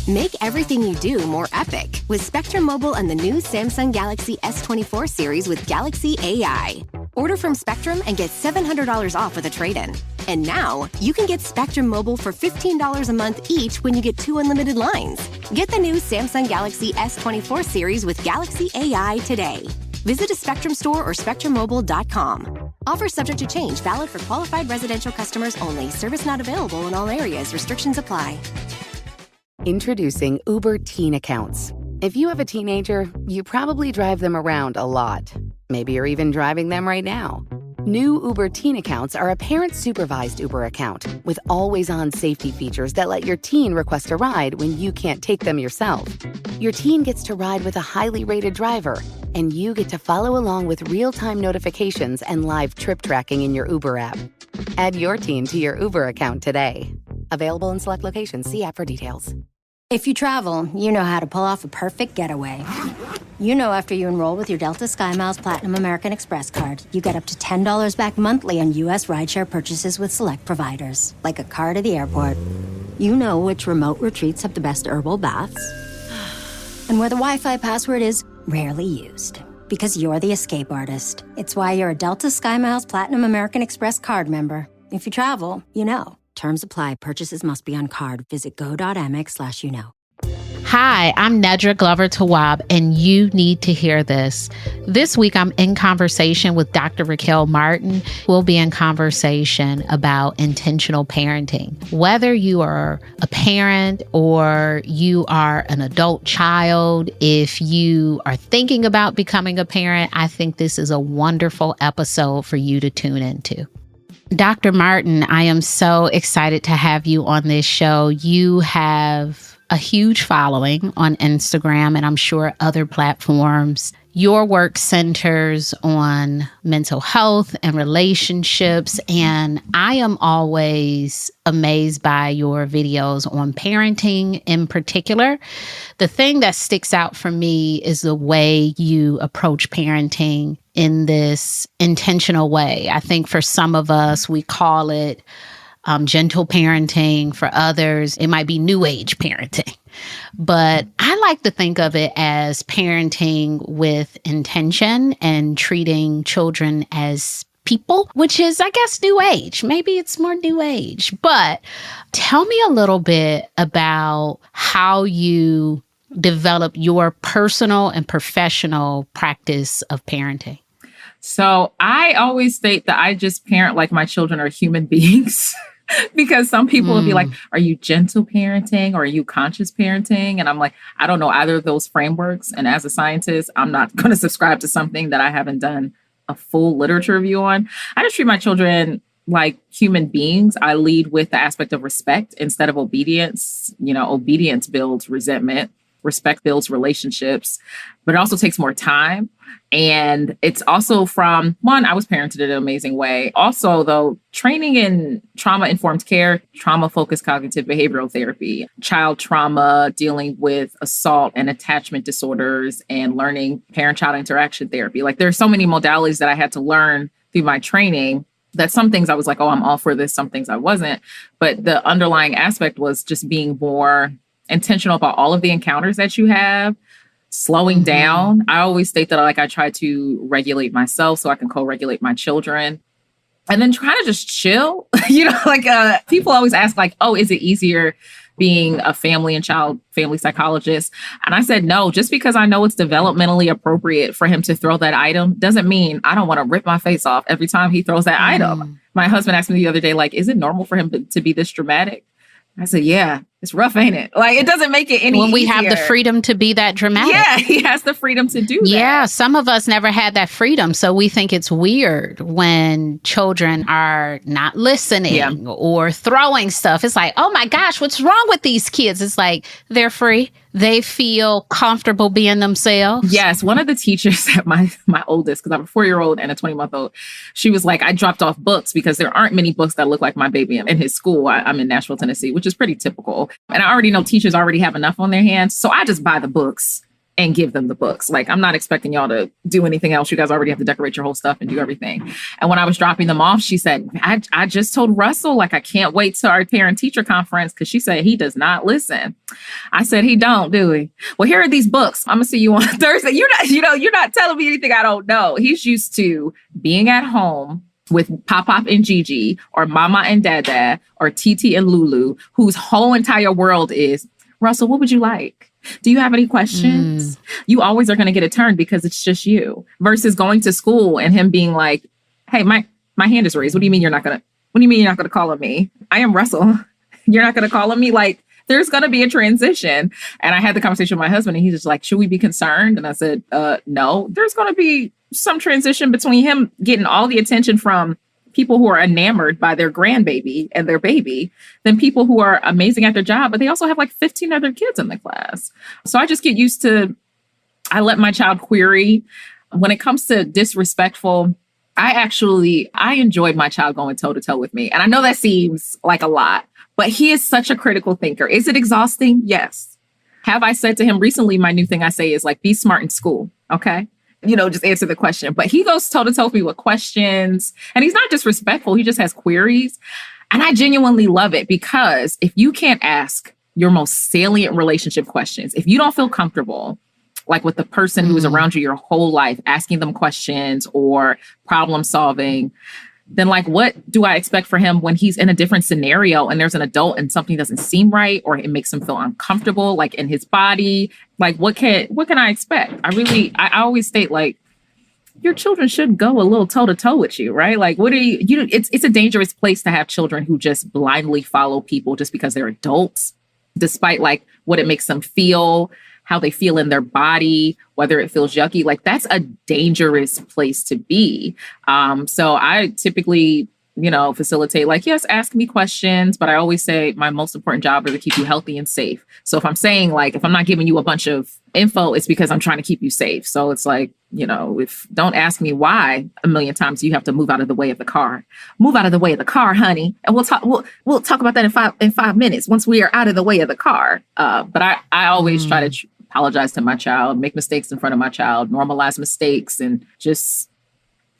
Make everything you do more epic with Spectrum Mobile and the new Samsung Galaxy S24 series with Galaxy AI. Order from Spectrum and get $700 off with a trade-in. And now, you can get Spectrum Mobile for $15 a month each when you get 2 unlimited lines. Get the new Samsung Galaxy S24 series with Galaxy AI today. Visit a Spectrum store or SpectrumMobile.com. Offer subject to change, valid for qualified residential customers only. Service not available in all areas. Restrictions apply. Introducing Uber Teen Accounts. If you have a teenager, you probably drive them around a lot. Maybe you're even driving them right now. New Uber Teen Accounts are a parent-supervised Uber account with always-on safety features that let your teen request a ride when you can't take them yourself. Your teen gets to ride with a highly rated driver, and you get to follow along with real-time notifications and live trip tracking in your Uber app. Add your teen to your Uber account today. Available in select locations. See app for details. If you travel, you know how to pull off a perfect getaway. You know after you enroll with your Delta SkyMiles Platinum American Express card, you get up to $10 back monthly on U.S. rideshare purchases with select providers, like a car to the airport. You know which remote retreats have the best herbal baths, and where the Wi-Fi password is rarely used. Because you're the escape artist. It's why you're a Delta SkyMiles Platinum American Express card member. If you travel, you know. Terms apply. Purchases must be on card. Visit go.amex/you-know. Hi, I'm Nedra Glover-Tawwab, and you need to hear this. This week, I'm in conversation with Dr. Raquel Martin. We'll be in conversation about intentional parenting. Whether you are a parent or you are an adult child, if you are thinking about becoming a parent, I think this is a wonderful episode for you to tune into. Dr. Martin, I am so excited to have you on this show. You have a huge following on Instagram and I'm sure other platforms. Your work centers on mental health and relationships, and I am always amazed by your videos on parenting in particular. The thing that sticks out for me is the way you approach parenting in this intentional way. I think for some of us, we call it gentle parenting. For others, it might be new age parenting. But I like to think of it as parenting with intention and treating children as people, which is, I guess, new age. Maybe it's more new age. But tell me a little bit about how you develop your personal and professional practice of parenting. So I always state that I just parent like my children are human beings. Because some people will be like, are you gentle parenting or are you conscious parenting? And I'm like, I don't know either of those frameworks. And as a scientist, I'm not going to subscribe to something that I haven't done a full literature review on. I just treat my children like human beings. I lead with the aspect of respect instead of obedience. You know, obedience builds resentment. Respect builds relationships, but it also takes more time. And it's also from, one, I was parented in an amazing way. Also, though, training in trauma-informed care, trauma-focused cognitive behavioral therapy, child trauma, dealing with assault and attachment disorders, and learning parent-child interaction therapy. Like, there are so many modalities that I had to learn through my training that some things I was like, oh, I'm all for this. Some things I wasn't. But the underlying aspect was just being more intentional about all of the encounters that you have, slowing down. I always state that I try to regulate myself so I can co-regulate my children, and then kind of just chill. People always ask like, oh, is it easier being a family psychologist? And I said, no, just because I know it's developmentally appropriate for him to throw that item doesn't mean I don't want to rip my face off every time he throws that item. My husband asked me the other day, like, is it normal for him to be this dramatic? I said, yeah, it's rough, ain't it? Like, it doesn't make it any easier. When we have the freedom to be that dramatic. Yeah, he has the freedom to do that. Yeah, some of us never had that freedom. So we think it's weird when children are not listening or throwing stuff. It's like, oh my gosh, what's wrong with these kids? It's like, they're free. They feel comfortable being themselves. Yes. One of the teachers at my oldest, because I'm a 4-year-old and a 20-month-old, she was like, I dropped off books because there aren't many books that look like my baby in his school. I'm in Nashville, Tennessee, which is pretty typical. And I already know teachers already have enough on their hands. So I just buy the books and give them the books. Like, I'm not expecting y'all to do anything else. You guys already have to decorate your whole stuff and do everything. And when I was dropping them off, she said, I just told Russell, like, I can't wait to our parent teacher conference, because she said he does not listen. I said, he don't, do he? Well, here are these books. I'm gonna see you on Thursday. You're not telling me anything I don't know. He's used to being at home with Pop and Gigi, or Mama and Dada, or Titi and Lulu, whose whole entire world is, Russell, what would you like? Do you have any questions? You always are going to get a turn because it's just you, versus going to school and him being like, hey, my hand is raised. What do you mean you're not going to call on me? I am Russell. You're not going to call on me? Like, there's going to be a transition. And I had the conversation with my husband, and he's just like, should we be concerned? And I said, no, there's going to be some transition between him getting all the attention from people who are enamored by their grandbaby and their baby, than people who are amazing at their job, but they also have like 15 other kids in the class. So I just get used to, I let my child query. When it comes to disrespectful, I enjoyed my child going toe to toe with me. And I know that seems like a lot, but he is such a critical thinker. Is it exhausting? Yes. Have I said to him recently, my new thing I say is like, be smart in school. Okay. Just answer the question. But he goes toe to toe with me with questions, and he's not disrespectful. He just has queries. And I genuinely love it, because if you can't ask your most salient relationship questions, if you don't feel comfortable, like with the person who is around you your whole life, asking them questions or problem solving, then like, what do I expect for him when he's in a different scenario and there's an adult and something doesn't seem right, or it makes him feel uncomfortable, like in his body? Like, what can I expect? I always state, like, your children should go a little toe to toe with you, right? Like, it's a dangerous place to have children who just blindly follow people just because they're adults, despite like what it makes them feel, how they feel in their body, whether it feels yucky. Like, that's a dangerous place to be. So I typically, facilitate, like, yes, ask me questions, but I always say my most important job is to keep you healthy and safe. So if I'm saying, like, if I'm not giving you a bunch of info, it's because I'm trying to keep you safe. So it's like, if don't ask me why a million times, you have to move out of the way of the car. Move out of the way of the car, honey. And we'll talk about that in 5 minutes once we are out of the way of the car. But I always try to apologize to my child, make mistakes in front of my child, normalize mistakes, and just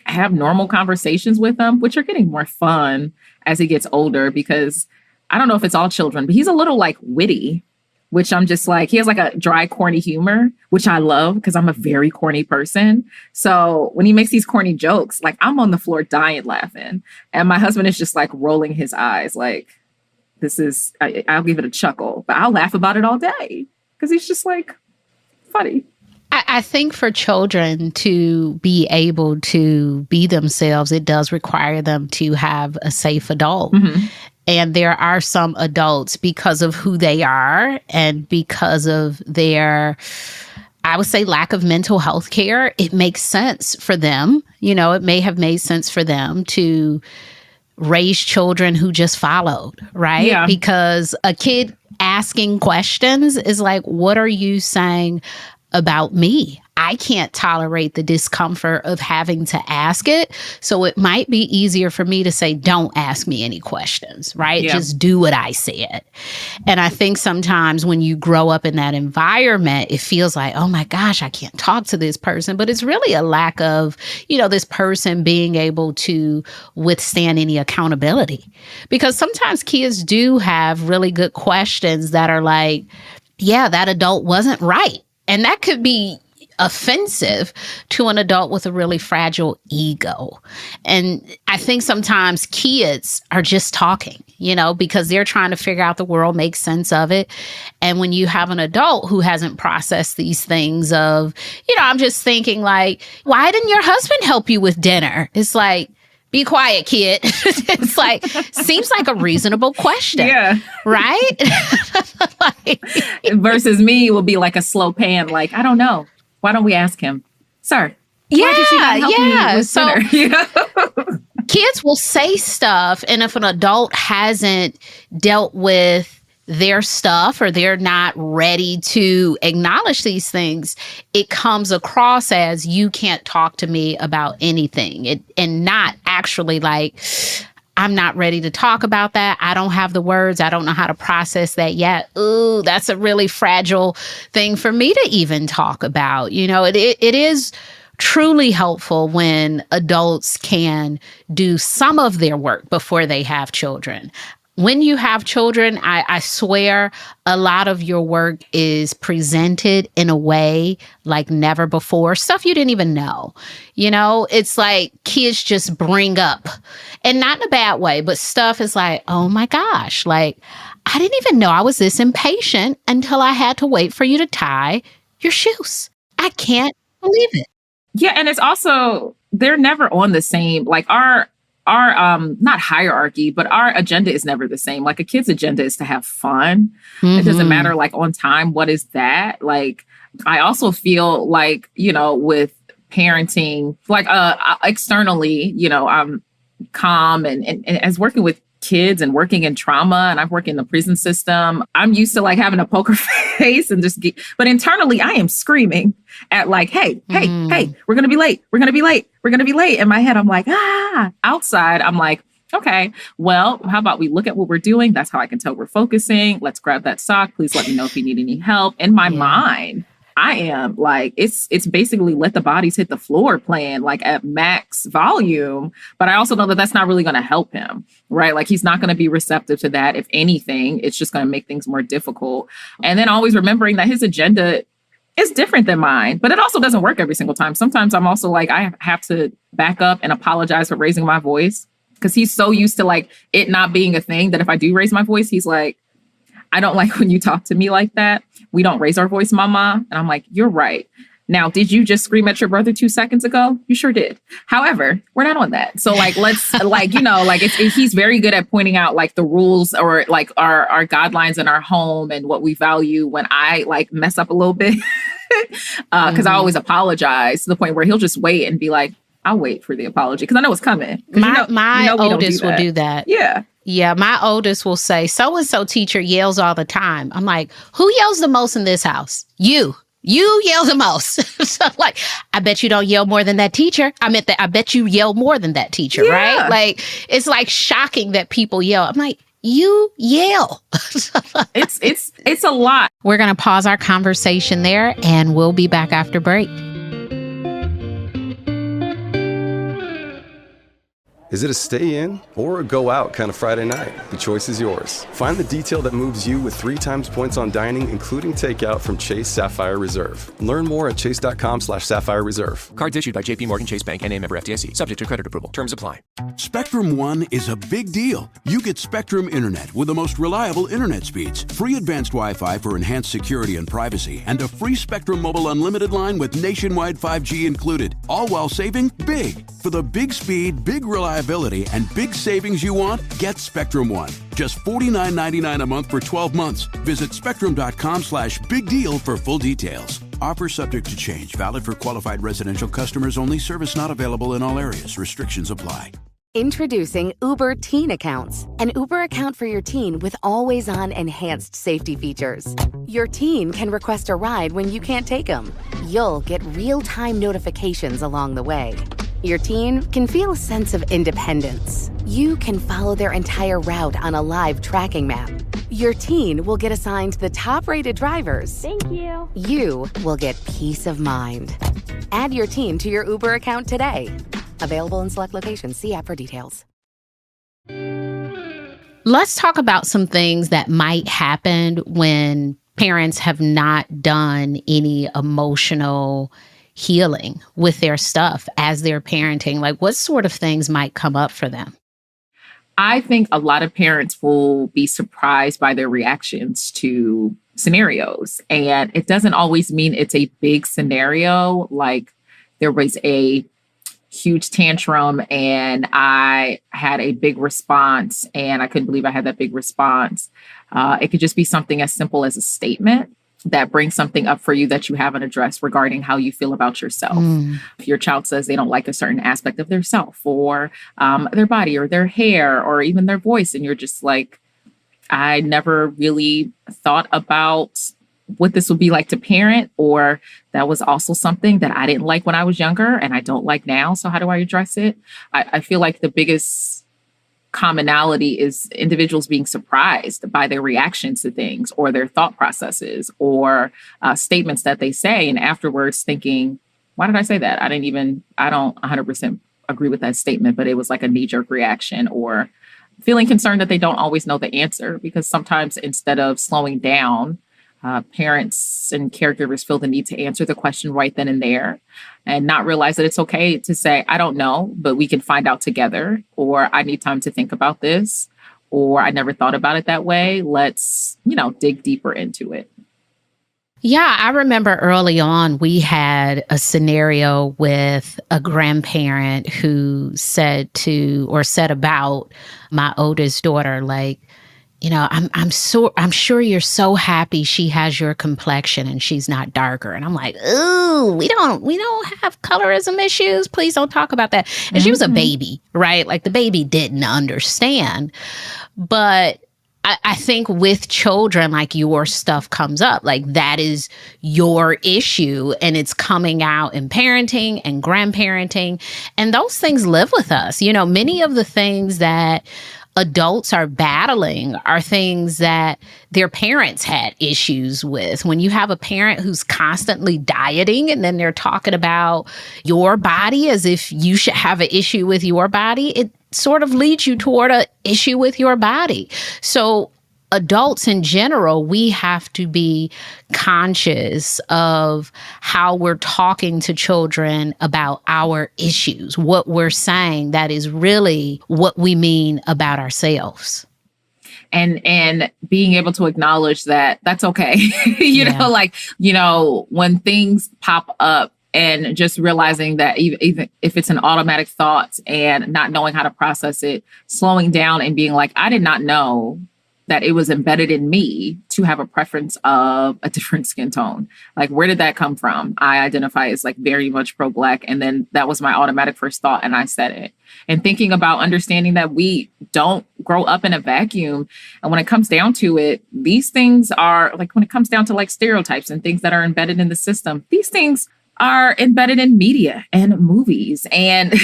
have normal conversations with him, which are getting more fun as he gets older, because I don't know if it's all children, but he's a little like witty, which I'm just like, he has like a dry, corny humor, which I love because I'm a very corny person. So when he makes these corny jokes, like, I'm on the floor dying laughing. And my husband is just like rolling his eyes, like, I'll give it a chuckle, but I'll laugh about it all day because he's just like funny. I think for children to be able to be themselves, it does require them to have a safe adult. Mm-hmm. And there are some adults, because of who they are and because of their, I would say, lack of mental health care, it makes sense for them. It may have made sense for them to raise children who just followed, right? Yeah. Because a kid asking questions is like, what are you saying about me? I can't tolerate the discomfort of having to ask it. So it might be easier for me to say, don't ask me any questions, right? Yeah. Just do what I said. And I think sometimes when you grow up in that environment, it feels like, oh my gosh, I can't talk to this person. But it's really a lack of, this person being able to withstand any accountability. Because sometimes kids do have really good questions that are like, yeah, that adult wasn't right. And that could be offensive to an adult with a really fragile ego. And I think sometimes kids are just talking, because they're trying to figure out the world, make sense of it. And when you have an adult who hasn't processed these things of, I'm just thinking like, why didn't your husband help you with dinner? It's like, be quiet, kid. It's like, seems like a reasonable question. Yeah. Right? Versus me will be like a slow pan. Like, I don't know. Why don't we ask him, sir? Why did you not help me with dinner? Kids will say stuff. And if an adult hasn't dealt with their stuff or they're not ready to acknowledge these things, it comes across as you can't talk to me about anything. And not actually like, I'm not ready to talk about that. I don't have the words. I don't know how to process that yet. Ooh, that's a really fragile thing for me to even talk about. It is truly helpful when adults can do some of their work before they have children. When you have children, I swear a lot of your work is presented in a way like never before, stuff you didn't even know. It's like kids just bring up, and not in a bad way, but stuff is like, oh my gosh, like I didn't even know I was this impatient until I had to wait for you to tie your shoes. I can't believe it. Yeah. And it's also, they're never on the same, like our not hierarchy, but our agenda is never the same. Like a kid's agenda is to have fun. It doesn't matter like on time. What is that? Like, I also feel like, with parenting, like externally, I'm calm and as working with kids and working in trauma, and I've worked in the prison system, I'm used to like having a poker face and but internally I am screaming at like, hey, we're going to be late. We're going to be late. We're going to be late. In my head, I'm like, outside. I'm like, okay, well, how about we look at what we're doing? That's how I can tell we're focusing. Let's grab that sock. Please let me know if you need any help. In my mind, I am like, it's basically let the bodies hit the floor playing like at max volume. But I also know that that's not really going to help him, right? Like he's not going to be receptive to that. If anything, it's just going to make things more difficult. And then always remembering that his agenda is different than mine, but it also doesn't work every single time. Sometimes I'm also like, I have to back up and apologize for raising my voice because he's so used to like it not being a thing that if I do raise my voice, he's like, I don't like when you talk to me like that. We don't raise our voice, mama. And I'm like, you're right. Now, did you just scream at your brother 2 seconds ago? You sure did. However, we're not on that. So like, let's like, he's very good at pointing out like the rules or like our guidelines in our home and what we value when I like mess up a little bit. Cause I always apologize to the point where he'll just wait and be like, I'll wait for the apology. Cause I know it's coming. My oldest will do that. Yeah. Yeah, my oldest will say, so-and-so teacher yells all the time. I'm like, who yells the most in this house? You yell the most. So like, I bet you don't yell more than that teacher. I bet you yell more than that teacher, right? Like, it's like shocking that people yell. I'm like, you yell. It's a lot. We're going to pause our conversation there and we'll be back after break. Is it a stay in or a go out kind of Friday night? The choice is yours. Find the detail that moves you with 3 times points on dining, including takeout from Chase Sapphire Reserve. Learn more at chase.com/Sapphire Reserve. Cards issued by JP Morgan Chase Bank, N.A. member FDIC. Subject to credit approval. Terms apply. Spectrum One is a big deal. You get Spectrum Internet with the most reliable internet speeds, free advanced Wi-Fi for enhanced security and privacy, and a free Spectrum Mobile Unlimited line with nationwide 5G included, all while saving big. For the big speed, big reliability, and big savings you want, get Spectrum One. Just $49.99 a month for 12 months. Visit spectrum.com/big deal for full details. Offer subject to change. Valid for qualified residential customers only. Service not available in all areas. Restrictions apply. Introducing Uber Teen Accounts, an Uber account for your teen with always-on enhanced safety features. Your teen can request a ride when you can't take them. You'll get real-time notifications along the way. Your teen can feel a sense of independence. You can follow their entire route on a live tracking map. Your teen will get assigned the top-rated drivers. Thank you. You will get peace of mind. Add your teen to your Uber account today. Available in select locations. See app for details. Let's talk about some things that might happen when parents have not done any emotional healing with their stuff as they're parenting. Like, what sort of things might come up for them? I think a lot of parents will be surprised by their reactions to scenarios. And it doesn't always mean it's a big scenario. Like there was a huge tantrum and I had a big response and I couldn't believe I had that big response. It could just be something as simple as a statement that brings something up for you that you haven't addressed regarding how you feel about yourself. If your child says they don't like a certain aspect of their self or their body or their hair or even their voice, and you're just like, I never really thought about what this would be like to parent, or that was also something that I didn't like when I was younger and I don't like now. So how do I address it? I feel like the biggest commonality is individuals being surprised by their reactions to things or their thought processes or statements that they say. And afterwards thinking, why did I say that? I don't 100% agree with that statement, but it was like a knee-jerk reaction, or feeling concerned that they don't always know the answer, because sometimes instead of slowing down, parents and caregivers feel the need to answer the question right then and there and not realize that it's okay to say, I don't know, but we can find out together, or I need time to think about this, or I never thought about it that way. Let's, dig deeper into it. Yeah, I remember early on, we had a scenario with a grandparent who said about my oldest daughter, like, I'm sure you're so happy she has your complexion and she's not darker. And I'm like, ooh, we don't have colorism issues. Please don't talk about that. And she was a baby, right? Like the baby didn't understand. But I think with children, like your stuff comes up, like that is your issue, and it's coming out in parenting and grandparenting. And those things live with us. Many of the things that adults are battling are things that their parents had issues with. When you have a parent who's constantly dieting and then they're talking about your body as if you should have an issue with your body, it sort of leads you toward an issue with your body. So adults in general, we have to be conscious of how we're talking to children about our issues, what we're saying that is really what we mean about ourselves. And being able to acknowledge that that's okay. When things pop up, and just realizing that even if it's an automatic thought and not knowing how to process it, slowing down and being like, I did not know that it was embedded in me to have a preference of a different skin tone. Like, where did that come from? I identify as like very much pro-Black. And then that was my automatic first thought, and I said it. And thinking about understanding that we don't grow up in a vacuum. And when it comes down to it, these things are like, when it comes down to like stereotypes and things that are embedded in the system, these things are embedded in media and movies and,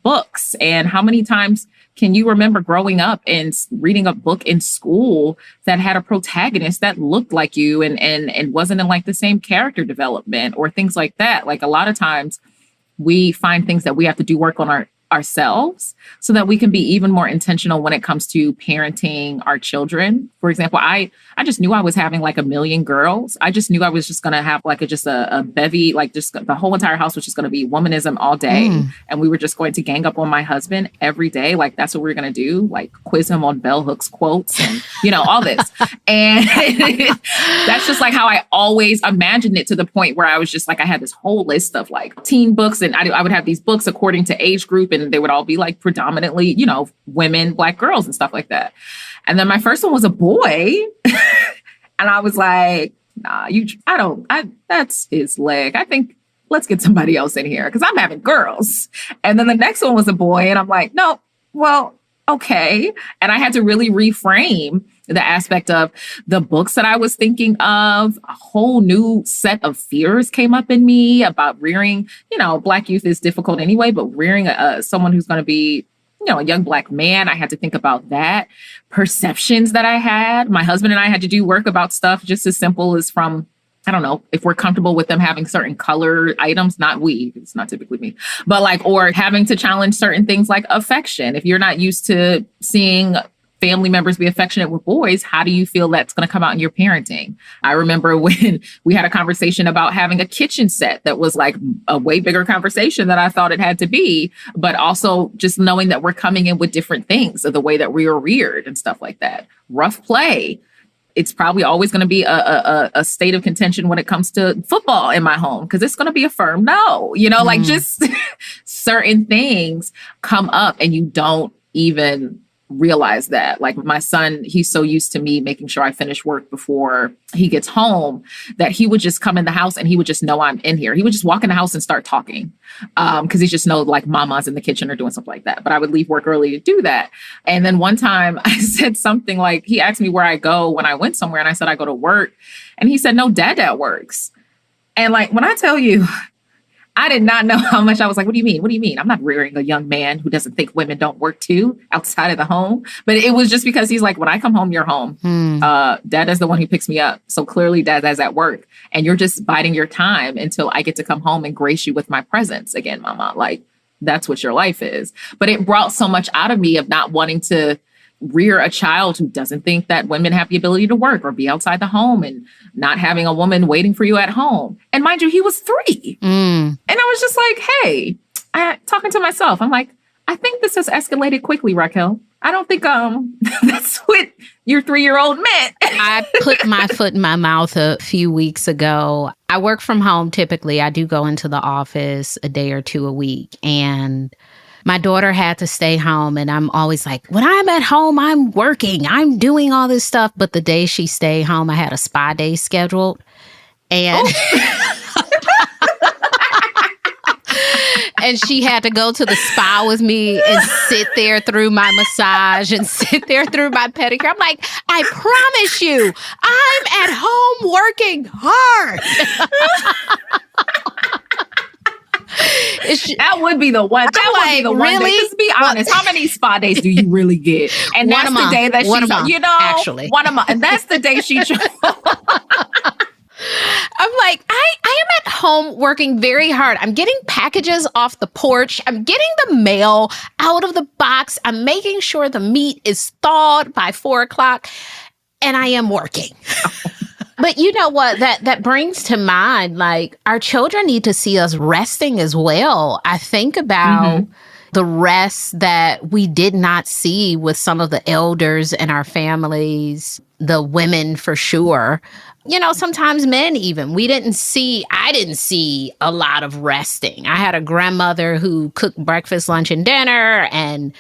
books. And how many times can you remember growing up and reading a book in school that had a protagonist that looked like you and wasn't in like the same character development or things like that? Like, a lot of times we find things that we have to do work on ourselves so that we can be even more intentional when it comes to parenting our children. For example, I just knew I was having like a million girls. I just knew I was just going to have like a bevy, like just the whole entire house was just going to be womanism all day. And we were just going to gang up on my husband every day. Like, that's what we were going to do, like quiz him on bell hooks quotes and, all this. And that's just like how I always imagined it, to the point where I was just like, I had this whole list of like teen books, and I would have these books according to age group, and they would all be like predominantly, women, Black girls and stuff like that. And then my first one was a boy. And I was like, nah, that's his leg. I think let's get somebody else in here because I'm having girls. And then the next one was a boy. And I'm like, no, well, okay. And I had to really reframe the aspect of the books that I was thinking of. A whole new set of fears came up in me about rearing, Black youth is difficult anyway, but rearing someone who's going to be, a young Black man. I had to think about that. Perceptions that I had. My husband and I had to do work about stuff just as simple as from, I don't know, if we're comfortable with them having certain color items, not we, it's not typically me, but like, or having to challenge certain things like affection. If you're not used to seeing family members be affectionate with boys, how do you feel that's going to come out in your parenting? I remember when we had a conversation about having a kitchen set that was like a way bigger conversation than I thought it had to be, but also just knowing that we're coming in with different things of the way that we were reared and stuff like that. Rough play. It's probably always going to be a state of contention when it comes to football in my home, because it's going to be a firm no, like just certain things come up and you don't even realize that. Like my son, he's so used to me making sure I finish work before he gets home that he would just come in the house and he would just know I'm in here. He would just walk in the house and start talking because he just knows like mama's in the kitchen or doing something like that. But I would leave work early to do that. And then one time I said something like, he asked me where I go when I went somewhere, and I said I go to work. And he said, no, dad works. And like when I tell you, I did not know how much. I was like, what do you mean? What do you mean? I'm not rearing a young man who doesn't think women don't work too outside of the home. But it was just because he's like, when I come home, you're home. Dad is the one who picks me up. So clearly Dad is at work and you're just biding your time until I get to come home and grace you with my presence again, Mama. Like, that's what your life is. But it brought so much out of me of not wanting to rear a child who doesn't think that women have the ability to work or be outside the home, and not having a woman waiting for you at home. And mind you, he was 3. And I was just like, hey, talking to myself, I'm like, I think this has escalated quickly, Raquel. I don't think that's what your 3-year-old meant. I put my foot in my mouth a few weeks ago. I work from home typically. I do go into the office a day or 2 a week. And my daughter had to stay home, and I'm always like, when I'm at home, I'm working, I'm doing all this stuff. But the day she stayed home, I had a spa day scheduled. And and she had to go to the spa with me and sit there through my massage and sit there through my pedicure. I'm like, I promise you, I'm at home working hard. That would be the one. That would be the one. Really? Just be honest. How many spa days do you really get? And that's the day that she's, actually, one a month. And that's the day she. I'm like, I am at home working very hard. I'm getting packages off the porch. I'm getting the mail out of the box. I'm making sure the meat is thawed by 4:00, and I am working. But you know what? That brings to mind, like, our children need to see us resting as well. I think about the rest that we did not see with some of the elders in our families, the women for sure. You know, sometimes men even. I didn't see a lot of resting. I had a grandmother who cooked breakfast, lunch, and dinner, and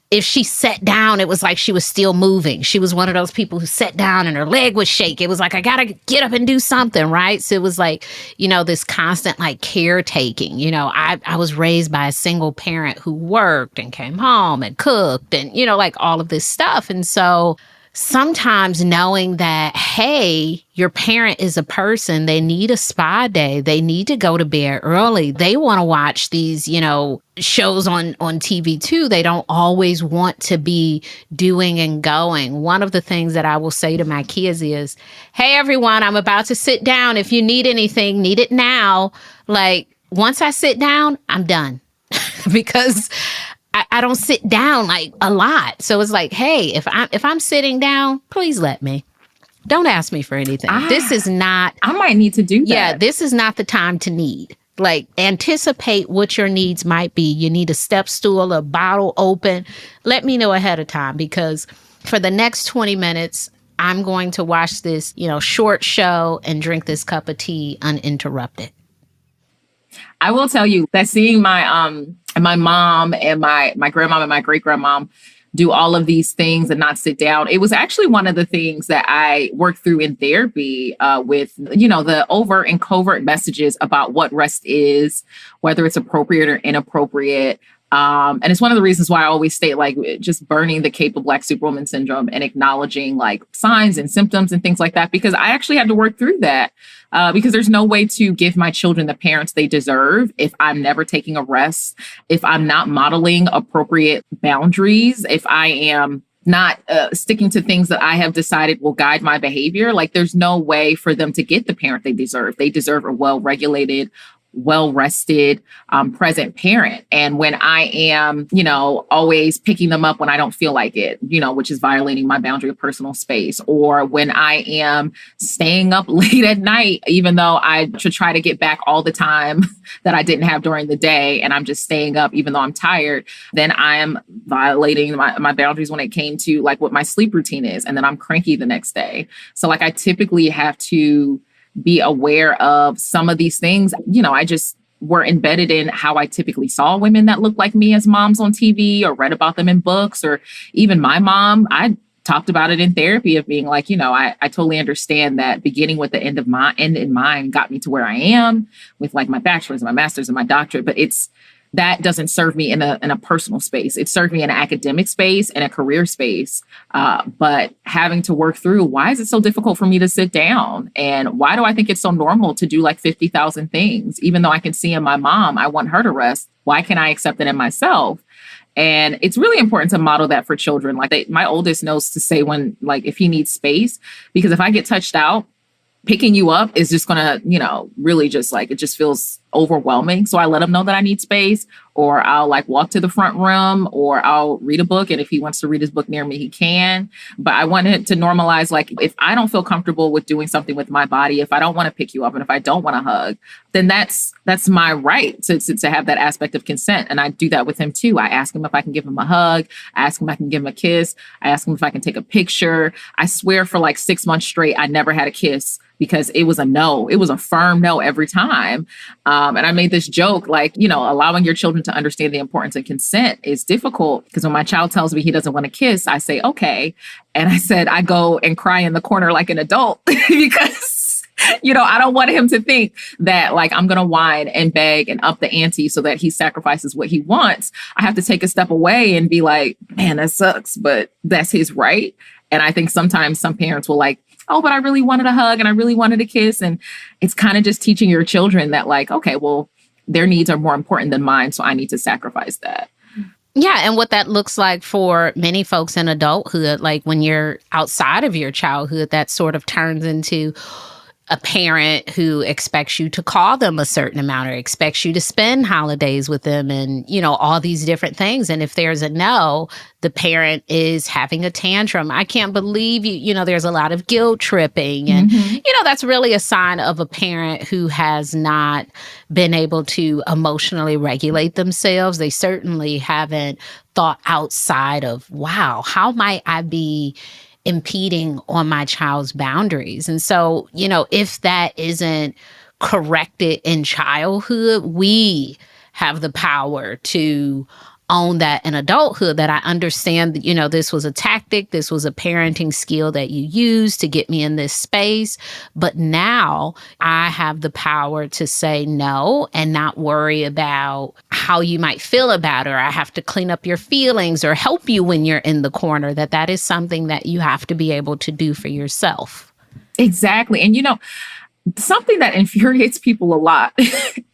if she sat down, it was like she was still moving. She was one of those people who sat down and her leg would shake. It was like, I got to get up and do something, right? So it was like, you know, this constant like caretaking. You know, I was raised by a single parent who worked and came home and cooked and, you know, like all of this stuff. And so sometimes knowing that, hey, your parent is a person, they need a spa day, they need to go to bed early, they want to watch these, you know, shows on TV too. They don't always want to be doing and going. One of the things that I will say to my kids is, hey, everyone, I'm about to sit down. If you need anything, need it now. Like, once I sit down, I'm done. Because I don't sit down like a lot. So it's like, hey, if I'm sitting down, please let me. Don't ask me for anything. This is not. I might need to do that. Yeah, this is not the time to need. Like, anticipate what your needs might be. You need a step stool, a bottle open. Let me know ahead of time, because for the next 20 minutes, I'm going to watch this, you know, short show and drink this cup of tea uninterrupted. I will tell you that seeing my mom and my grandmom and my great grandmom do all of these things and not sit down, it was actually one of the things that I worked through in therapy with, you know, the overt and covert messages about what rest is, whether it's appropriate or inappropriate. And it's one of the reasons why I always state, like, just burning the cape of Black Superwoman syndrome and acknowledging like signs and symptoms and things like that, because I actually had to work through that. Because there's no way to give my children the parents they deserve if I'm never taking a rest, if I'm not modeling appropriate boundaries, if I am not sticking to things that I have decided will guide my behavior. Like, there's no way for them to get the parent they deserve. They deserve a well-regulated, well-rested, present parent. And when I am, you know, always picking them up when I don't feel like it, you know, which is violating my boundary of personal space, or when I am staying up late at night, even though I should try to get back all the time that I didn't have during the day, and I'm just staying up even though I'm tired, then I am violating my boundaries when it came to like what my sleep routine is. And then I'm cranky the next day. So like, I typically have to be aware of some of these things. You know, I just were embedded in how I typically saw women that looked like me as moms on TV, or read about them in books, or even my mom. I talked about it in therapy of being like, you know, I totally understand that beginning with the end in mind got me to where I am with like my bachelor's and my master's and my doctorate. But it's that doesn't serve me in a personal space. It served me in an academic space and a career space. But having to work through, why is it so difficult for me to sit down? And why do I think it's so normal to do like 50,000 things? Even though I can see in my mom, I want her to rest. Why can't I accept it in myself? And it's really important to model that for children. Like my oldest knows to say when, like, if he needs space, because if I get touched out, picking you up is just going to, really just like, it just feels overwhelming. So I let him know that I need space, or I'll like walk to the front room, or I'll read a book. And if he wants to read his book near me, he can. But I wanted to normalize, like, if I don't feel comfortable with doing something with my body, if I don't want to pick you up, and if I don't want to hug, then that's my right to have that aspect of consent. And I do that with him too. I ask him if I can give him a hug. I ask him if I can give him a kiss. I ask him if I can take a picture. I swear for like 6 months straight, I never had a kiss because it was a no. It was a firm no every time. And I made this joke, like, allowing your children to understand the importance of consent is difficult, because when my child tells me he doesn't want to kiss, I say, okay. And I said, I go and cry in the corner like an adult because, I don't want him to think that like I'm going to whine and beg and up the ante so that he sacrifices what he wants. I have to take a step away and be like, man, that sucks, but that's his right. And I think sometimes some parents will like, oh, but I really wanted a hug and I really wanted a kiss. And it's kind of just teaching your children that like, okay, well, their needs are more important than mine, so I need to sacrifice that. Yeah. And what that looks like for many folks in adulthood, like when you're outside of your childhood, that sort of turns into a parent who expects you to call them a certain amount or expects you to spend holidays with them and, all these different things. And if there's a no, the parent is having a tantrum. I can't believe you, there's a lot of guilt tripping. And, that's really a sign of a parent who has not been able to emotionally regulate themselves. They certainly haven't thought outside of, wow, how might I be impeding on my child's boundaries? And so, if that isn't corrected in childhood, we have the power to own that in adulthood, that I understand that, this was a tactic, this was a parenting skill that you used to get me in this space. But now I have the power to say no and not worry about how you might feel about it, or I have to clean up your feelings or help you when you're in the corner, that is something that you have to be able to do for yourself. Exactly. And, something that infuriates people a lot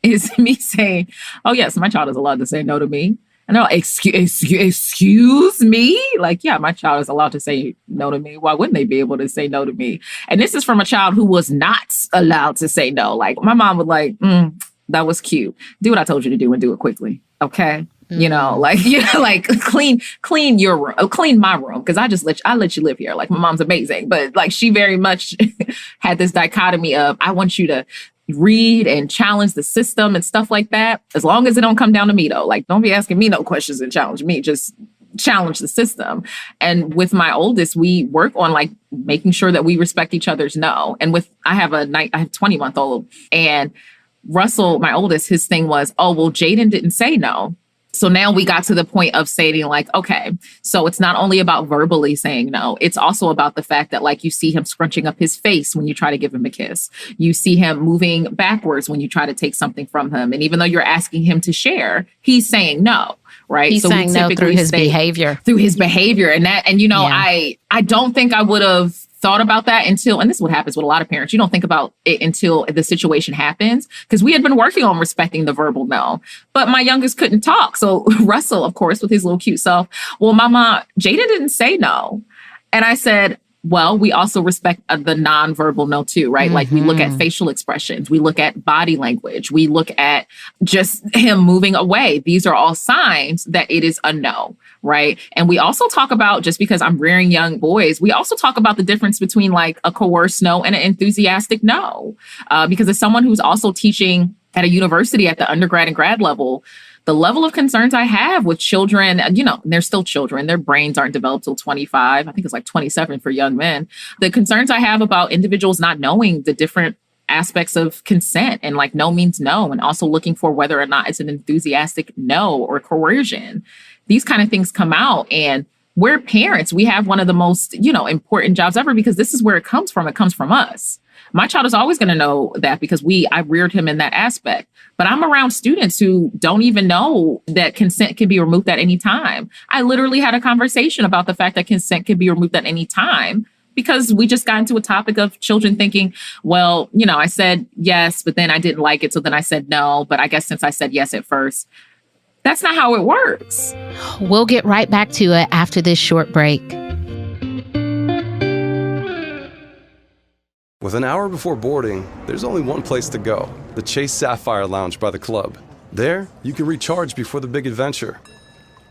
is me saying, oh, yes, my child is allowed to say no to me. And they're like, excuse me? Like, yeah, my child is allowed to say no to me. Why wouldn't they be able to say no to me? And this is from a child who was not allowed to say no. Like, my mom would like, that was cute. Do what I told you to do and do it quickly. Okay. Like clean your room, clean my room. Cause I let you live here. Like, my mom's amazing, but like, she very much had this dichotomy of, I want you to read and challenge the system and stuff like that. As long as it don't come down to me though, like, don't be asking me no questions and challenge me, just challenge the system. And with my oldest, we work on like making sure that we respect each other's no. And I have a 20-month-old, and Russell, my oldest, his thing was, oh, well, Jaden didn't say no. So now we got to the point of saying like, okay, so it's not only about verbally saying no, it's also about the fact that like you see him scrunching up his face when you try to give him a kiss. You see him moving backwards when you try to take something from him. And even though you're asking him to share, he's saying no, right? He's saying no through his behavior. Through his behavior. And I don't think I would have thought about that until, and this is what happens with a lot of parents, you don't think about it until the situation happens, because we had been working on respecting the verbal no, but my youngest couldn't talk. So Russell, of course, with his little cute self, well, Mama, Jada didn't say no. And I said, well, we also respect the nonverbal no too, right? Mm-hmm. Like, we look at facial expressions, we look at body language, we look at just him moving away. These are all signs that it is a no, right? And we also talk about, just because I'm rearing young boys, we also talk about the difference between like a coerced no and an enthusiastic no. Because as someone who's also teaching at a university at the undergrad and grad level, the level of concerns I have with children, they're still children. Their brains aren't developed till 25. I think it's like 27 for young men. The concerns I have about individuals not knowing the different aspects of consent, and like no means no, and also looking for whether or not it's an enthusiastic no or coercion. These kind of things come out, and we're parents. We have one of the most, important jobs ever because this is where it comes from. It comes from us. My child is always going to know that because I reared him in that aspect. But I'm around students who don't even know that consent can be removed at any time. I literally had a conversation about the fact that consent can be removed at any time because we just got into a topic of children thinking, well, I said yes, but then I didn't like it. So then I said no. But I guess since I said yes at first, that's not how it works. We'll get right back to it after this short break. With an hour before boarding, there's only one place to go, the Chase Sapphire Lounge by the club. There, you can recharge before the big adventure.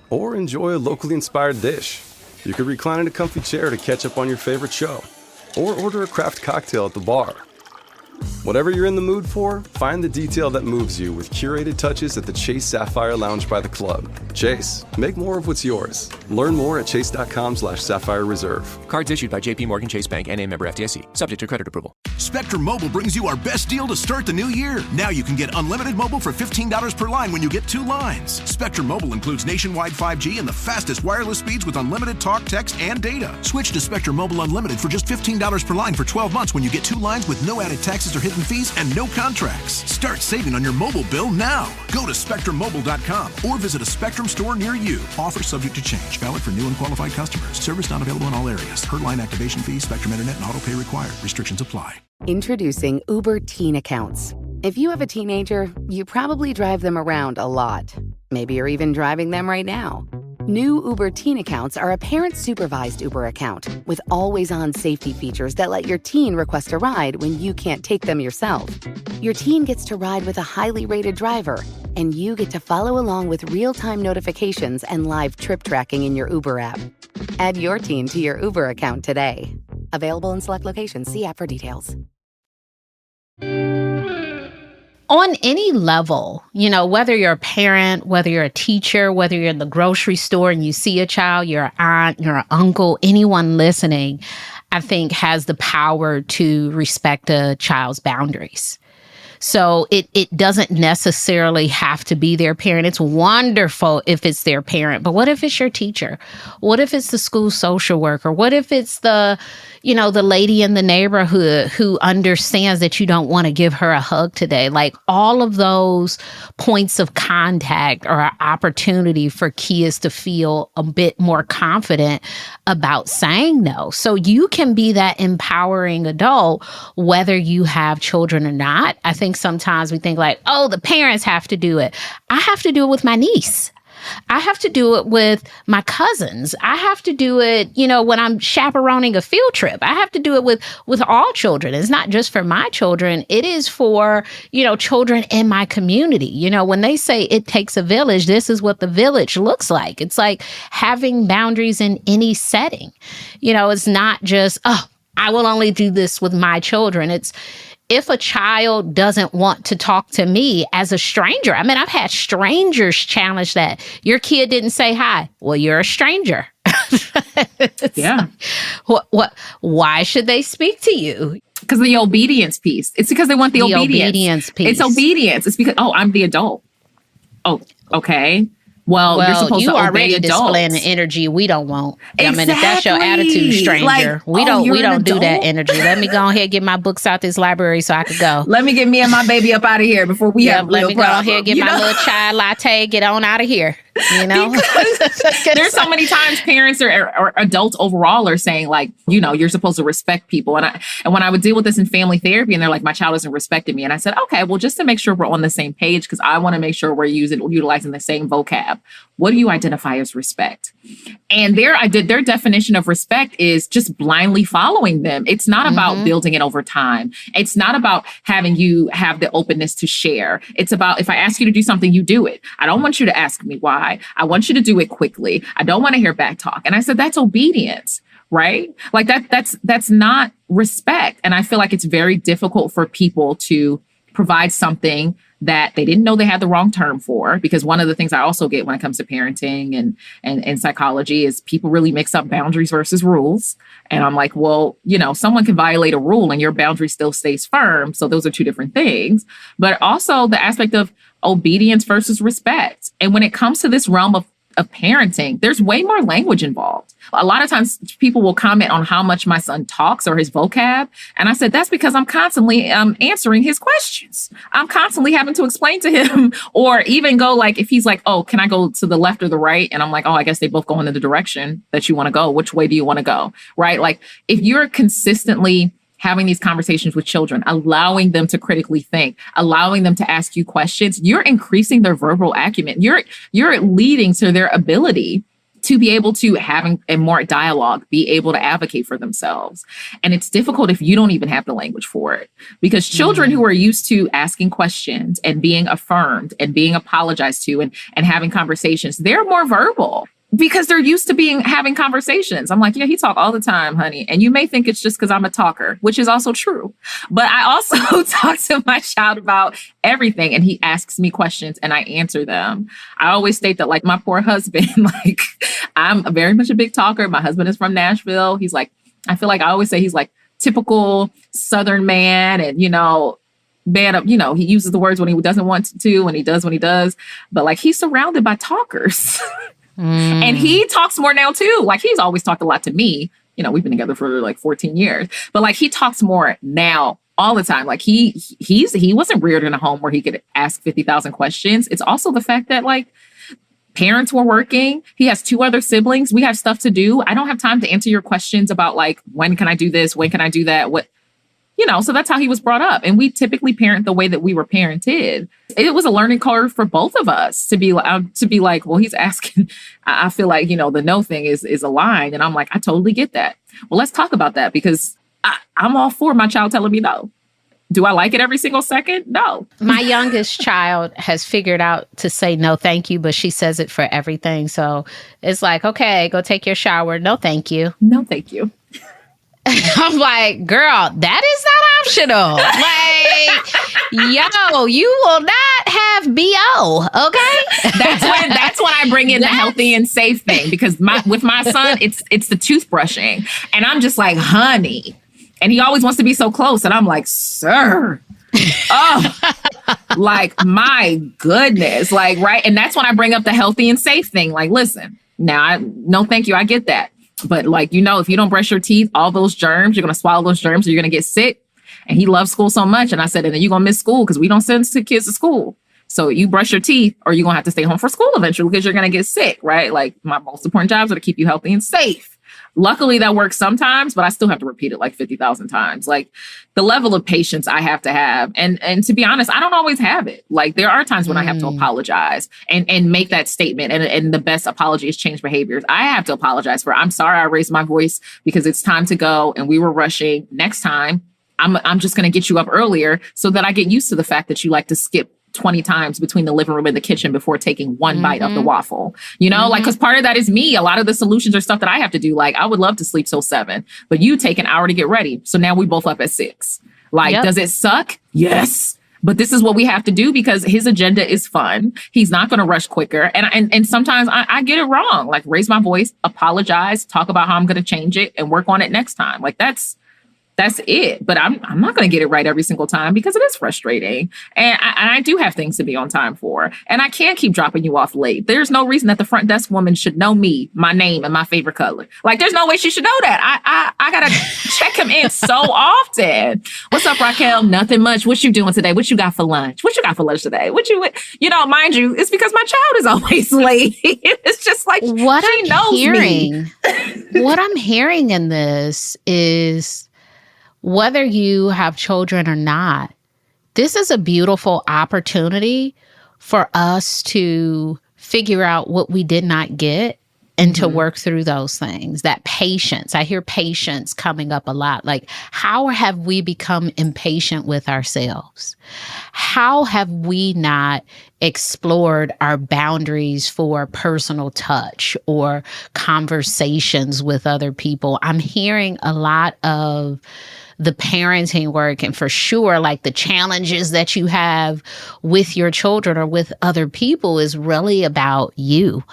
Or enjoy a locally inspired dish. You could recline in a comfy chair to catch up on your favorite show. Or order a craft cocktail at the bar. Whatever you're in the mood for, find the detail that moves you with curated touches at the Chase Sapphire Lounge by the club. Chase, make more of what's yours. Learn more at chase.com/Sapphire Reserve. Cards issued by J.P. Morgan Chase Bank, N.A. member FDIC. Subject to credit approval. Spectrum Mobile brings you our best deal to start the new year. Now you can get unlimited mobile for $15 per line when you get 2 lines. Spectrum Mobile includes nationwide 5G and the fastest wireless speeds with unlimited talk, text, and data. Switch to Spectrum Mobile Unlimited for just $15 per line for 12 months when you get 2 lines with no added taxes or hidden fees and no contracts. Start saving on your mobile bill now. Go to SpectrumMobile.com or visit a Spectrum store near you. Offer subject to change. Valid for new and qualified customers. Service not available in all areas. Per line activation fee, Spectrum Internet, and auto pay required. Restrictions apply. Introducing Uber Teen Accounts. If you have a teenager, you probably drive them around a lot. Maybe you're even driving them right now. New Uber Teen Accounts are a parent-supervised Uber account with always-on safety features that let your teen request a ride when you can't take them yourself. Your teen gets to ride with a highly rated driver, and you get to follow along with real-time notifications and live trip tracking in your Uber app. Add your teen to your Uber account today. Available in select locations. See app for details. On any level, whether you're a parent, whether you're a teacher, whether you're in the grocery store and you see a child, your aunt, your uncle, anyone listening, I think has the power to respect a child's boundaries. So it doesn't necessarily have to be their parent. It's wonderful if it's their parent, but what if it's your teacher? What if it's the school social worker? What if it's the lady in the neighborhood who understands that you don't want to give her a hug today? Like all of those points of contact are an opportunity for kids to feel a bit more confident about saying no. So you can be that empowering adult, whether you have children or not. I think sometimes we think like, oh, the parents have to do it. I have to do it with my niece. I have to do it with my cousins. I have to do it, when I'm chaperoning a field trip. I have to do it with all children. It's not just for my children. It is for, children in my community. When they say it takes a village, this is what the village looks like. It's like having boundaries in any setting. It's not just, oh, I will only do this with my children. It's, if a child doesn't want to talk to me as a stranger, I mean, I've had strangers challenge that. Your kid didn't say hi. Well, you're a stranger. Yeah. What? Why should they speak to you? Because of the obedience piece. It's because they want the obedience piece. It's obedience. It's because, I'm the adult. Oh, okay. Well, you're supposed to already obey displaying adults. the energy we don't want. Exactly. I mean, if that's your attitude, stranger, we don't do that energy. Let me go ahead and get my books out this library so I could go. Let me get me and my baby up out of here before we have a real problem. Let me go ahead and get my little chai latte, get on out of here. There's so many times parents or adults overall are saying like, you're supposed to respect people. And when I would deal with this in family therapy and they're like, my child isn't respecting me. And I said, okay, well, just to make sure we're on the same page, because I want to make sure we're utilizing the same vocab. What do you identify as respect? And their definition of respect is just blindly following them. It's not about building it over time. It's not about having you have the openness to share. It's about, if I ask you to do something, you do it. I don't want you to ask me why. I want you to do it quickly. I don't want to hear back talk. And I said, that's obedience, right? Like that's not respect. And I feel like it's very difficult for people to provide something that they didn't know they had the wrong term for, because one of the things I also get when it comes to parenting and psychology is people really mix up boundaries versus rules. And I'm like, well, someone can violate a rule and your boundary still stays firm. So those are two different things. But also the aspect of obedience versus respect. And when it comes to this realm of of parenting, there's way more language involved. A lot of times people will comment on how much my son talks or his vocab. And I said, that's because I'm constantly answering his questions. I'm constantly having to explain to him, or even go like, if he's like, oh, can I go to the left or the right? And I'm like, oh, I guess they both go in the direction that you want to go. Which way do you want to go? Right? Like if you're consistently having these conversations with children, allowing them to critically think, allowing them to ask you questions, you're increasing their verbal acumen. You're leading to their ability to be able to have a more dialogue, be able to advocate for themselves. And it's difficult if you don't even have the language for it, because children who are used to asking questions and being affirmed and being apologized to and having conversations, they're more verbal. Because they're used to having conversations. I'm like, yeah, he talk all the time, honey. And you may think it's just because I'm a talker, which is also true. But I also talk to my child about everything. And he asks me questions and I answer them. I always state that, like, my poor husband, like, I'm very much a big talker. My husband is from Nashville. He's like, I feel like I always say he's like typical Southern man. And, man up, he uses the words when he doesn't want to, and he does when he does. But like, he's surrounded by talkers. And he talks more now too. Like, he's always talked a lot to me. We've been together for like 14 years, but like, he talks more now all the time. Like he wasn't reared in a home where he could ask 50,000 questions. It's also the fact that like parents were working. He has 2 other siblings. We have stuff to do. I don't have time to answer your questions about like, when can I do this? When can I do that? So that's how he was brought up. And we typically parent the way that we were parented. It was a learning curve for both of us to be like, well, he's asking, I feel like, the no thing is a line. And I'm like, I totally get that. Well, let's talk about that, because I'm all for my child telling me no. Do I like it every single second? No. My youngest child has figured out to say no, thank you, but she says it for everything. So it's like, okay, go take your shower. No, thank you. No, thank you. I'm like, girl, that is not optional. Like, yo, you will not have BO, okay? That's when I bring in the healthy and safe thing, because with my son, it's the toothbrushing. And I'm just like, honey. And he always wants to be so close. And I'm like, sir. Oh, like, my goodness. Like, right. And that's when I bring up the healthy and safe thing. Like, listen, now, no, thank you. I get that. But like, if you don't brush your teeth, all those germs, you're going to swallow those germs, or you're going to get sick. And he loves school so much. And I said, and then you're going to miss school, because we don't send kids to school. So you brush your teeth, or you're going to have to stay home for school eventually, because you're going to get sick, right? Like, my most important jobs are to keep you healthy and safe. Luckily, that works sometimes, but I still have to repeat it like 50,000 times. Like, the level of patience I have to have. And to be honest, I don't always have it. Like, there are times when I have to apologize and make that statement. And the best apology is change behaviors. I have to apologize for, I'm sorry I raised my voice because it's time to go and we were rushing. Next time, I'm just going to get you up earlier so that I get used to the fact that you like to skip 20 times between the living room and the kitchen before taking one bite of the waffle, like, because part of that is me. A lot of the solutions are stuff that I have to do. Like, I would love to sleep till 7, but you take an hour to get ready. So now we both up at 6. Like, does it suck? Yes. But this is what we have to do, because his agenda is fun. He's not going to rush quicker. And sometimes I get it wrong. Like, raise my voice, apologize, talk about how I'm going to change it and work on it next time. Like, that's it. But I'm not going to get it right every single time, because it is frustrating. And I do have things to be on time for. And I can't keep dropping you off late. There's no reason that the front desk woman should know me, my name, and my favorite color. Like, there's no way she should know that. I got to check him in so often. What's up, Raquel? Nothing much. What you doing today? What you got for lunch? What you got for lunch today? Mind you, it's because my child is always late. It's just like, what she knows me. What I'm hearing in this is, whether you have children or not, this is a beautiful opportunity for us to figure out what we did not get and to work through those things. That patience. I hear patience coming up a lot. Like, how have we become impatient with ourselves? How have we not explored our boundaries for personal touch or conversations with other people? I'm hearing a lot of the parenting work and for sure, like the challenges that you have with your children or with other people is really about you.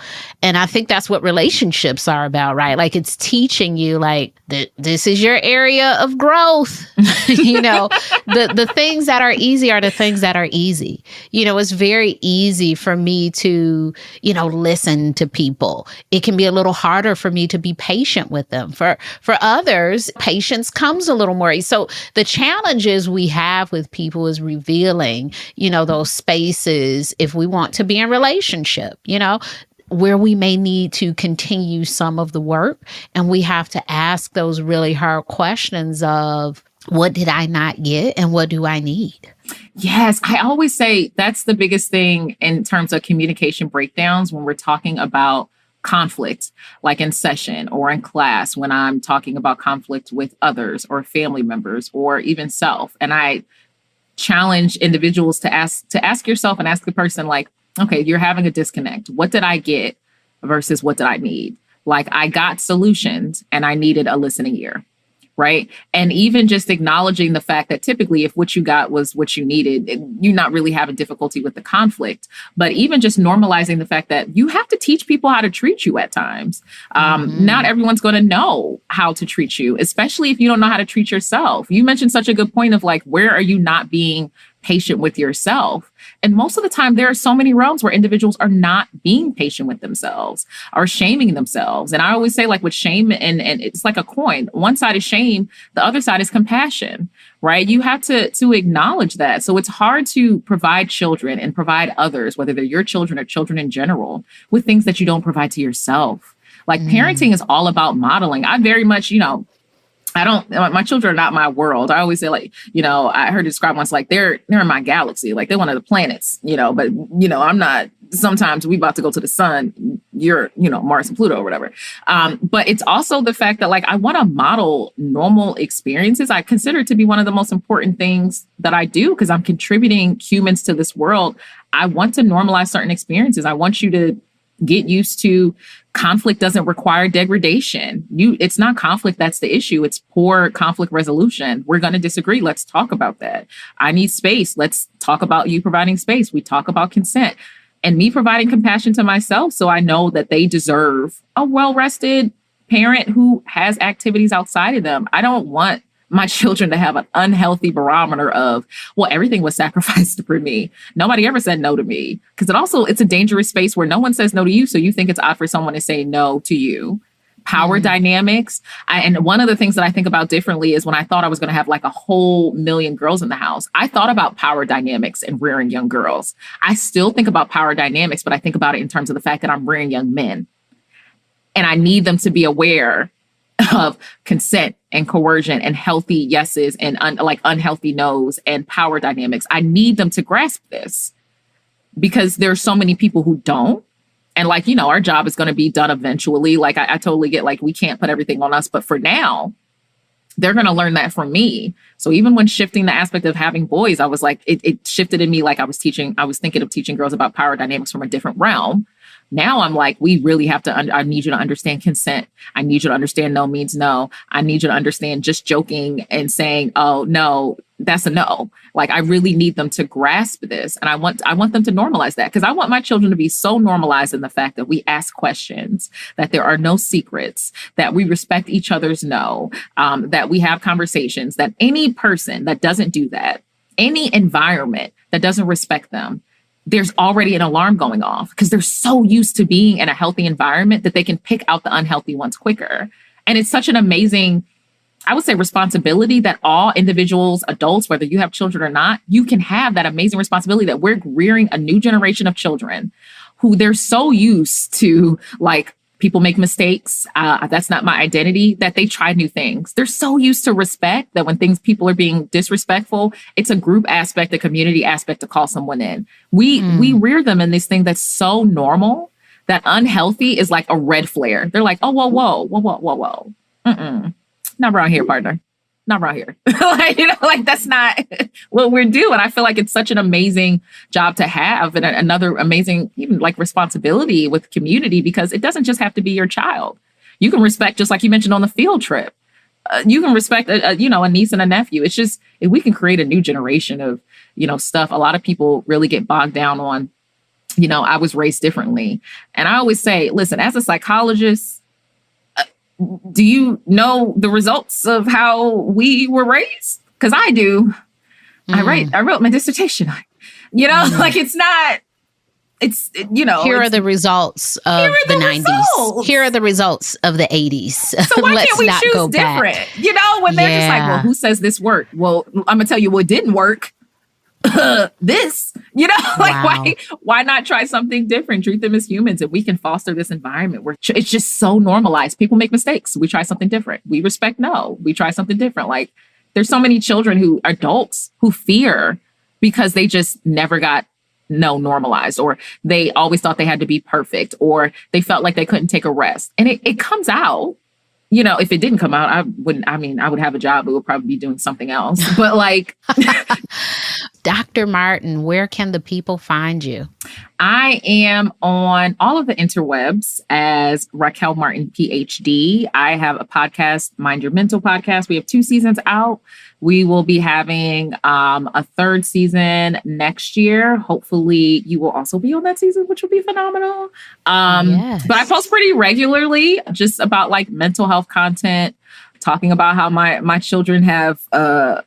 And I think that's what relationships are about, right? Like it's teaching you like this is your area of growth. The things that are easy are the things that are easy. It's very easy for me to, listen to people. It can be a little harder for me to be patient with them. For others, patience comes a little more. So the challenges we have with people is revealing, those spaces if we want to be in relationship, where we may need to continue some of the work. And we have to ask those really hard questions of, what did I not get and what do I need? Yes, I always say that's the biggest thing in terms of communication breakdowns when we're talking about conflict, like in session or in class, when I'm talking about conflict with others or family members or even self. And I challenge individuals to ask yourself and ask the person like, okay, you're having a disconnect. What did I get versus what did I need? Like I got solutions and I needed a listening ear. Right. And even just acknowledging the fact that typically if what you got was what you needed, you're not really having difficulty with the conflict. But even just normalizing the fact that you have to teach people how to treat you at times. Not everyone's going to know how to treat you, especially if you don't know how to treat yourself. You mentioned such a good point of like, where are you not being patient with yourself? And most of the time, there are so many realms where individuals are not being patient with themselves or shaming themselves. And I always say, like with shame, and it's like a coin. One side is shame, the other side is compassion, right? You have to acknowledge that. So it's hard to provide children and provide others, whether they're your children or children in general, with things that you don't provide to yourself. Like parenting is all about modeling. I very much, my children are not my world. I always say like, I heard it described once like they're in my galaxy, like they're one of the planets, but I'm not. Sometimes we about to go to the sun, you're, Mars and Pluto or whatever. But it's also the fact that like, I want to model normal experiences. I consider it to be one of the most important things that I do because I'm contributing humans to this world. I want to normalize certain experiences. I want you to get used to conflict doesn't require degradation. It's not conflict that's the issue. It's poor conflict resolution. We're going to disagree. Let's talk about that. I need space. Let's talk about you providing space. We talk about consent and me providing compassion to myself. So I know that they deserve a well-rested parent who has activities outside of them. I don't want my children to have an unhealthy barometer of, well, everything was sacrificed for me. Nobody ever said no to me. Because it's a dangerous space where no one says no to you. So you think it's odd for someone to say no to you. Power dynamics. And one of the things that I think about differently is when I thought I was going to have like a whole million girls in the house, I thought about power dynamics and rearing young girls. I still think about power dynamics, but I think about it in terms of the fact that I'm rearing young men. And I need them to be aware of consent and coercion and healthy yeses and unhealthy no's and power dynamics. I need them to grasp this because there's so many people who don't. And our job is going to be done eventually. Like I totally get we can't put everything on us. But for now, they're going to learn that from me. So even when shifting the aspect of having boys, I was like, it shifted in me. Like I was thinking of teaching girls about power dynamics from a different realm. Now I'm like, we really have to, I need you to understand consent. I need you to understand no means no. I need you to understand just joking and saying, oh, no, that's a no. Like, I really need them to grasp this. And I want them to normalize that because I want my children to be so normalized in the fact that we ask questions, that there are no secrets, that we respect each other's no, that we have conversations, that any person that doesn't do that, any environment that doesn't respect them, there's already an alarm going off because they're so used to being in a healthy environment that they can pick out the unhealthy ones quicker. And it's such an amazing, I would say, responsibility that all individuals, adults, whether you have children or not, you can have that amazing responsibility that we're rearing a new generation of children who they're so used to, like, people make mistakes. That's not my identity, that they try new things. They're so used to respect that when people are being disrespectful, it's a group aspect, a community aspect to call someone in. We rear them in this thing that's so normal that unhealthy is like a red flare. They're like, oh, whoa. Not around here, partner. Not around here. That's not what we're doing. I feel like it's such an amazing job to have and another amazing, even responsibility with community, because it doesn't just have to be your child. You can respect, just like you mentioned on the field trip, you can respect a niece and a nephew. It's just, if we can create a new generation of, stuff. A lot of people really get bogged down on, I was raised differently. And I always say, listen, as a psychologist, do you know the results of how we were raised? Because I do. I wrote my dissertation on it. Like it's not, here are the results of the 90s. Here are the results of the 80s. So why can't we choose different? When they're just like, well, who says this worked? Well, I'm going to tell you what didn't work. This, why not try something different? Treat them as humans. If we can foster this environment where it's just so normalized. People make mistakes. We try something different. We respect we try something different. Like there's so many adults who fear because they just never got normalized, or they always thought they had to be perfect, or they felt like they couldn't take a rest. And it comes out. If it didn't come out, I would have a job, but would probably be doing something else. But like, Dr. Martin, where can the people find you? I am on all of the interwebs as Raquel Martin, PhD. I have a podcast, Mind Your Mental podcast. We have 2 seasons out. We will be having a 3rd season next year. Hopefully you will also be on that season, which will be phenomenal. Yes. But I post pretty regularly just about like mental health content, talking about how my children have how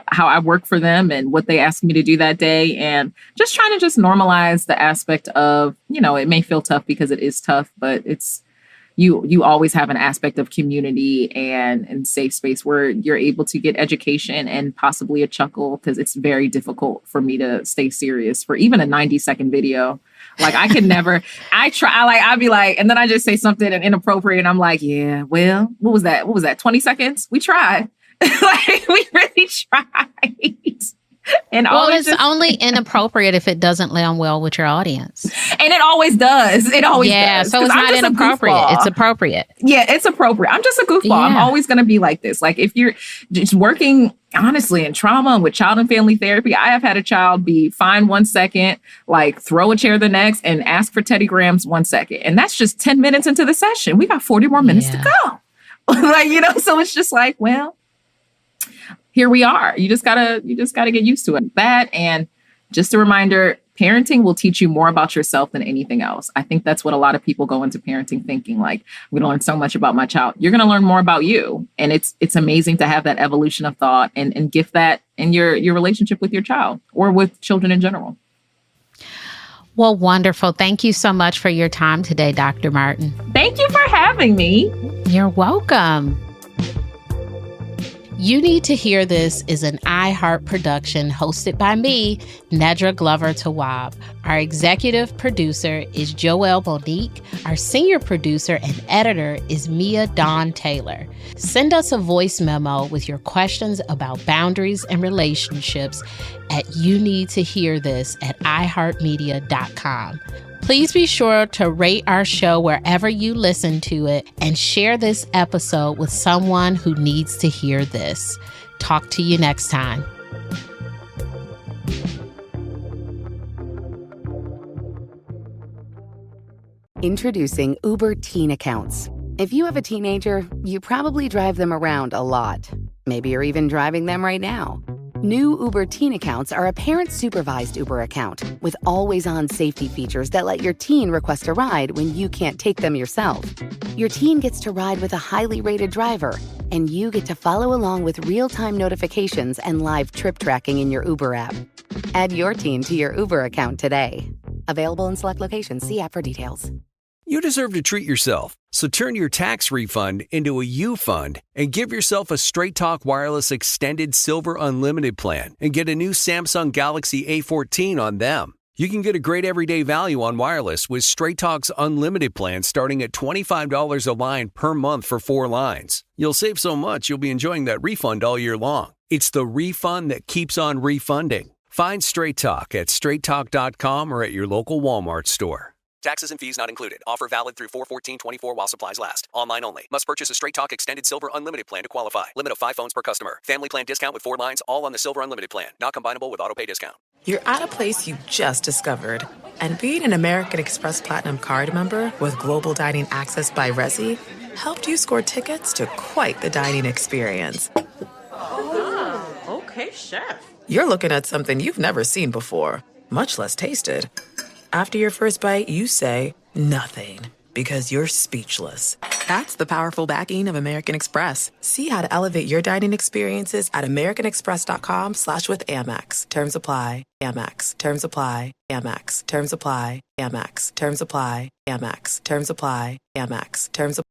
I work for them and what they asked me to do that day, and just trying to normalize the aspect of, it may feel tough because it is tough, but it's you always have an aspect of community and safe space where you're able to get education and possibly a chuckle, because it's very difficult for me to stay serious for even a 90-second video. Like I could never, I'd be like, and then I just say something inappropriate and I'm like, yeah, well, what was that? 20 seconds? We tried. Like we really tried. And it's only inappropriate if it doesn't land well with your audience. And it always does. It always does. So it's not inappropriate. It's appropriate. Yeah, it's appropriate. I'm just a goofball. Yeah. I'm always going to be like this. Like if you're just working, honestly, in trauma and with child and family therapy, I have had a child be fine 1 second, like throw a chair the next, and ask for Teddy Grahams 1 second. And that's just 10 minutes into the session. We got 40 more minutes to go. So it's just like, well, here we are. You just gotta get used to it. That, and just a reminder, parenting will teach you more about yourself than anything else. I think that's what a lot of people go into parenting thinking, like, we learn so much about my child. You're going to learn more about you. And it's amazing to have that evolution of thought and gift that in your relationship with your child or with children in general. Well, wonderful. Thank you so much for your time today, Dr. Martin. Thank you for having me. You're welcome. You Need to Hear This is an iHeart production hosted by me, Nedra Glover-Tawwab. Our executive producer is Joelle Monique. Our senior producer and editor is Mia Dawn Taylor. Send us a voice memo with your questions about boundaries and relationships at youneedtohearthis@iheartmedia.com. Please be sure to rate our show wherever you listen to it and share this episode with someone who needs to hear this. Talk to you next time. Introducing Uber Teen Accounts. If you have a teenager, you probably drive them around a lot. Maybe you're even driving them right now. New Uber Teen Accounts are a parent-supervised Uber account with always-on safety features that let your teen request a ride when you can't take them yourself. Your teen gets to ride with a highly rated driver, and you get to follow along with real-time notifications and live trip tracking in your Uber app. Add your teen to your Uber account today. Available in select locations. See app for details. You deserve to treat yourself, so turn your tax refund into a U fund and give yourself a Straight Talk Wireless Extended Silver Unlimited plan and get a new Samsung Galaxy A14 on them. You can get a great everyday value on wireless with Straight Talk's Unlimited plan starting at $25 a line per month for 4 lines. You'll save so much you'll be enjoying that refund all year long. It's the refund that keeps on refunding. Find Straight Talk at straighttalk.com or at your local Walmart store. Taxes and fees not included. Offer valid through 4/14/24 while supplies last. Online only. Must purchase a Straight Talk Extended Silver Unlimited plan to qualify. Limit of 5 phones per customer. Family plan discount with 4 lines, all on the Silver Unlimited plan. Not combinable with autopay discount. You're at a place you just discovered. And being an American Express Platinum card member with global dining access by Resi helped you score tickets to quite the dining experience. Oh, okay, chef. You're looking at something you've never seen before, much less tasted. After your first bite, you say nothing because you're speechless. That's the powerful backing of American Express. See how to elevate your dining experiences at americanexpress.com/withAmex. Terms apply. Amex. Terms apply. Amex. Terms apply. Amex. Terms apply. Amex. Terms apply. Amex. Terms apply.